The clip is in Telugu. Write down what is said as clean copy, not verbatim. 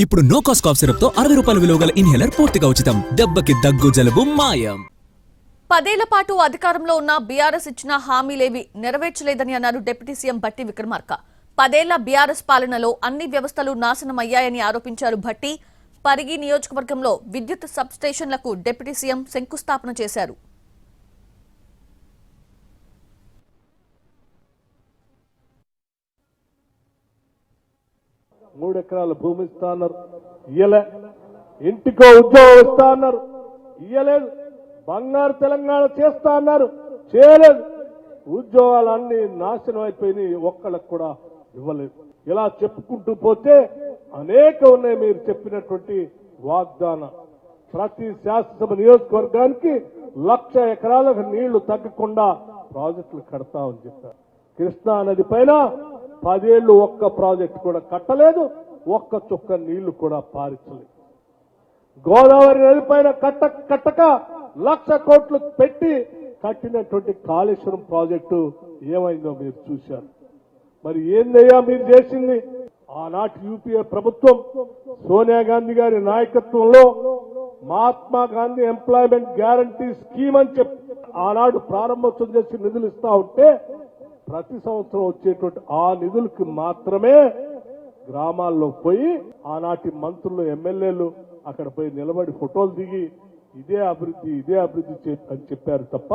ఇప్పుడు నో కాస్ట్ కాఫ్ సిరప్ తో 60 రూపాయల విలువ గల ఇన్హేలర్ పూర్తిగా ఉచితం. దెబ్బకి దగ్గు జలుబు మాయం. 10 ఏళ్ల పాటు అధికారంలో ఉన్న బీఆర్ఎస్ ఇచ్చిన హామీలేవి నెరవేర్చలేదని అన్నారు డిప్యూటీ సీఎం భట్టి విక్రమార్క. 10 ఏళ్ల బీఆర్ఎస్ పాలనలో అన్ని వ్యవస్థలు నాశనమయ్యాయని ఆరోపించారు భట్టి. పరిగి నియోజకవర్గంలో విద్యుత్ సబ్ స్టేషన్లకు డిప్యూటీ సీఎం శంకుస్థాపన చేశారు. 3 ఎకరాల భూమి ఇస్తా అన్నారు, ఇయ్యలే. ఇంటికో ఉద్యోగం ఇస్తా అన్నారు, ఇయ్యలేదు. బంగారు తెలంగాణ చేస్తా అన్నారు, చేయలేదు. ఉద్యోగాలన్నీ నాశనం అయిపోయినాయి, ఒక్కళ్ళకు కూడా ఇవ్వలేదు. ఇలా చెప్పుకుంటూ పోతే అనేక ఉన్నాయి. మీరు చెప్పినటువంటి వాగ్దానం ప్రతి శాసనసభ నియోజకవర్గానికి 1,00,000 ఎకరాలకు నీళ్లు తగ్గకుండా ప్రాజెక్టులు కడతామని చెప్పారు. కృష్ణా నది పైన 10 ఏళ్లు ఒక్క ప్రాజెక్టు కూడా కట్టలేదు, ఒక్క చుక్క నీళ్లు కూడా పారించలేదు. గోదావరి నది పైన కట్టక 1,00,000 కోట్లు పెట్టి కట్టినటువంటి కాళేశ్వరం ప్రాజెక్టు ఏమైందో మీరు చూశారు. మరి ఏందయ్యా మీరు చేసింది? ఆనాటి యూపీఏ ప్రభుత్వం సోనియా గాంధీ గారి నాయకత్వంలో Mahatma Gandhi employment guarantee scheme అని చెప్పి ఆనాడు ప్రారంభోత్సవం చేసి నిధులు ఇస్తా ఉంటే ప్రతి సంవత్సరం వచ్చేటువంటి ఆ నిధులకి మాత్రమే గ్రామాల్లో పోయి ఆనాటి మంత్రులు ఎమ్మెల్యేలు అక్కడ పోయి నిలబడి ఫోటోలు దిగి ఇదే అభివృద్ధి అని చెప్పారు తప్ప